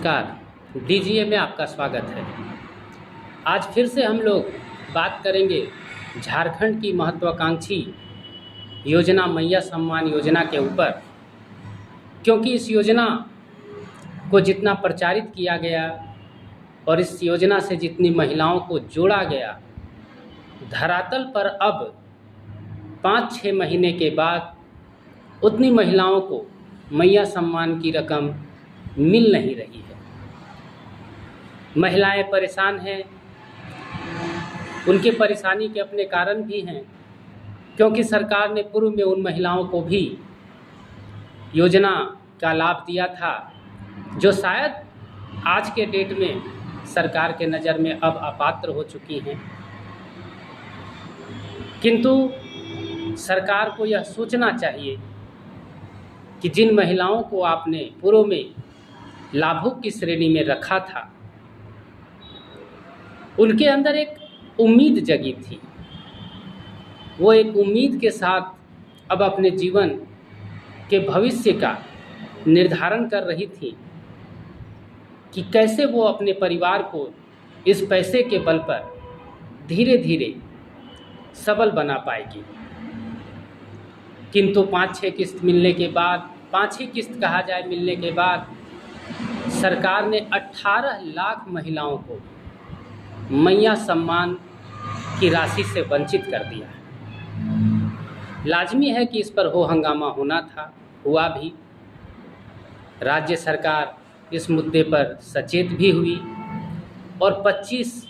नमस्कार, डीजीए में आपका स्वागत है। आज फिर से हम लोग बात करेंगे झारखंड की महत्वाकांक्षी योजना मैया सम्मान योजना के ऊपर, क्योंकि इस योजना को जितना प्रचारित किया गया और इस योजना से जितनी महिलाओं को जोड़ा गया, धरातल पर अब 5-6 महीने के बाद उतनी महिलाओं को मैया सम्मान की रकम मिल नहीं रही है। महिलाएं परेशान हैं। उनके परेशानी के अपने कारण भी हैं, क्योंकि सरकार ने पूर्व में उन महिलाओं को भी योजना का लाभ दिया था, जो शायद आज के डेट में सरकार के नज़र में अब अपात्र हो चुकी हैं। किंतु सरकार को यह सोचना चाहिए कि जिन महिलाओं को आपने पूर्व में लाभुक की श्रेणी में रखा था, उनके अंदर एक उम्मीद जगी थी। वो एक उम्मीद के साथ अब अपने जीवन के भविष्य का निर्धारण कर रही थी कि कैसे वो अपने परिवार को इस पैसे के बल पर धीरे धीरे सबल बना पाएगी। किंतु 5-6 किस्त मिलने के बाद, 5 ही किस्त कहा जाए मिलने के बाद, सरकार ने 18 लाख महिलाओं को मैया सम्मान की राशि से वंचित कर दिया है। लाजमी है कि इस पर हो हंगामा होना था, हुआ भी। राज्य सरकार इस मुद्दे पर सचेत भी हुई और 25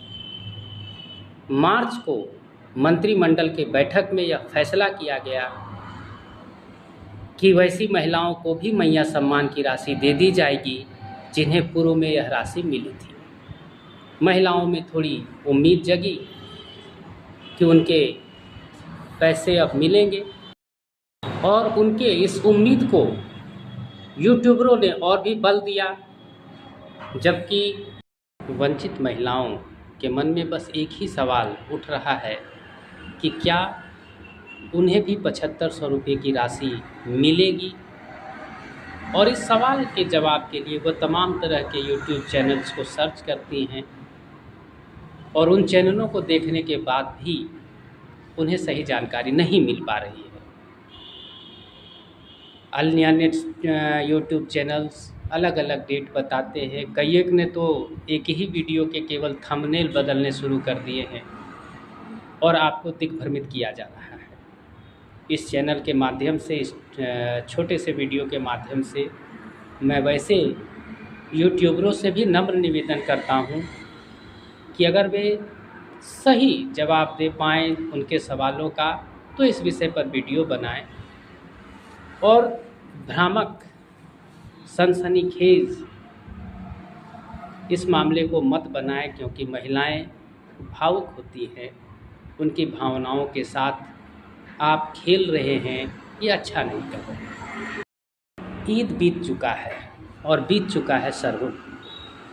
मार्च को मंत्रिमंडल के बैठक में यह फैसला किया गया कि वैसी महिलाओं को भी मैया सम्मान की राशि दे दी जाएगी जिन्हें पूर्व में यह राशि मिली थी। महिलाओं में थोड़ी उम्मीद जगी कि उनके पैसे अब मिलेंगे, और उनके इस उम्मीद को यूट्यूबरों ने और भी बल दिया। जबकि वंचित महिलाओं के मन में बस एक ही सवाल उठ रहा है कि क्या उन्हें भी 7500 रुपये की राशि मिलेगी। और इस सवाल के जवाब के लिए वो तमाम तरह के यूट्यूब चैनल्स को सर्च करती हैं, और उन चैनलों को देखने के बाद भी उन्हें सही जानकारी नहीं मिल पा रही है। अन्य यूट्यूब चैनल्स अलग अलग डेट बताते हैं। कई एक ने तो एक ही वीडियो के केवल थंबनेल बदलने शुरू कर दिए हैं और आपको दिग्भ्रमित किया जा रहा है। इस चैनल के माध्यम से, इस छोटे से वीडियो के माध्यम से मैं वैसे यूट्यूबरों से भी नम्र निवेदन करता हूं कि अगर वे सही जवाब दे पाएँ उनके सवालों का, तो इस विषय पर वीडियो बनाएं और भ्रामक, सनसनीखेज इस मामले को मत बनाएं, क्योंकि महिलाएं भावुक होती हैं। उनकी भावनाओं के साथ आप खेल रहे हैं, ये अच्छा नहीं कर रहे। ईद बीत चुका है और बीत चुका है सरहुल,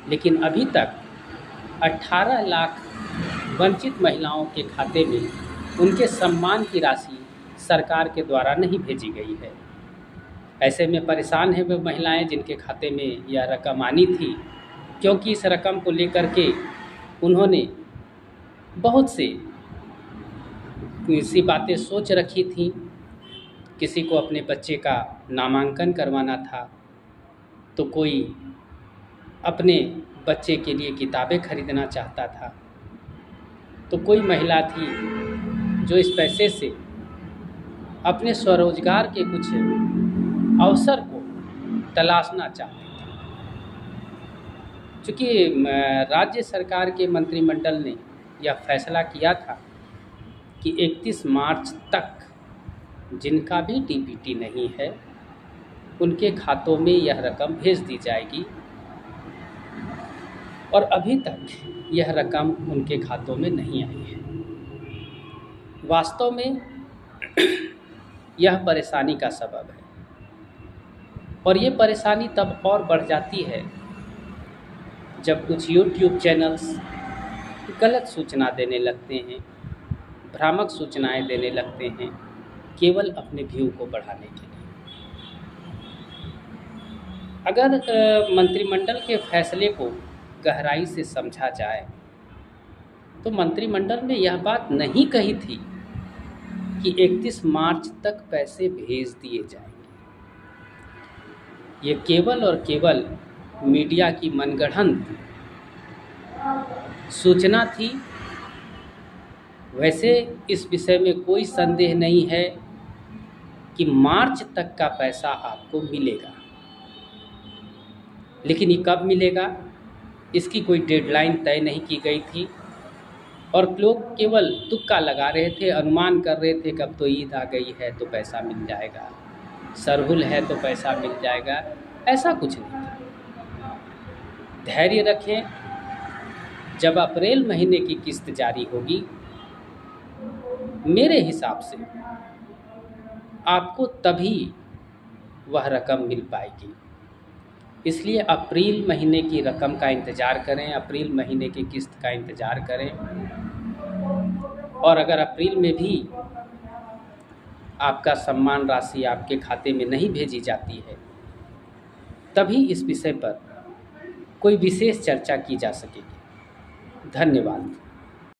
लेकिन अभी तक 18 लाख वंचित महिलाओं के खाते में उनके सम्मान की राशि सरकार के द्वारा नहीं भेजी गई है। ऐसे में परेशान हैं वे महिलाएं जिनके खाते में यह रकम आनी थी, क्योंकि इस रकम को लेकर के उन्होंने बहुत सी बातें सोच रखी थी। किसी को अपने बच्चे का नामांकन करवाना था, तो कोई अपने बच्चे के लिए किताबें खरीदना चाहता था, तो कोई महिला थी जो इस पैसे से अपने स्वरोजगार के कुछ अवसर को तलाशना चाहती थी। चूँकि राज्य सरकार के मंत्रिमंडल ने यह फैसला किया था कि 31 मार्च तक जिनका भी डीबीटी नहीं है उनके खातों में यह रकम भेज दी जाएगी, और अभी तक यह रकम उनके खातों में नहीं आई है। वास्तव में यह परेशानी का सबब है, और ये परेशानी तब और बढ़ जाती है जब कुछ यूट्यूब चैनल्स गलत सूचना देने लगते हैं, भ्रामक सूचनाएं देने लगते हैं, केवल अपने व्यू को बढ़ाने के लिए। अगर मंत्रिमंडल के फैसले को गहराई से समझा जाए तो मंत्रिमंडल ने यह बात नहीं कही थी कि 31 मार्च तक पैसे भेज दिए जाएंगे। ये केवल और केवल मीडिया की मनगढ़ंत सूचना थी। वैसे इस विषय में कोई संदेह नहीं है कि मार्च तक का पैसा आपको मिलेगा, लेकिन ये कब मिलेगा इसकी कोई डेडलाइन तय नहीं की गई थी और लोग केवल तुक्का लगा रहे थे, अनुमान कर रहे थे कब तो ईद आ गई है तो पैसा मिल जाएगा, सरहुल है तो पैसा मिल जाएगा। ऐसा कुछ नहीं था। धैर्य रखें, जब अप्रैल महीने की किस्त जारी होगी मेरे हिसाब से आपको तभी वह रकम मिल पाएगी। इसलिए अप्रैल महीने की रकम का इंतज़ार करें, अप्रैल महीने की किस्त का इंतज़ार करें। और अगर अप्रैल में भी आपका सम्मान राशि आपके खाते में नहीं भेजी जाती है तभी इस विषय पर कोई विशेष चर्चा की जा सकेगी। धन्यवाद।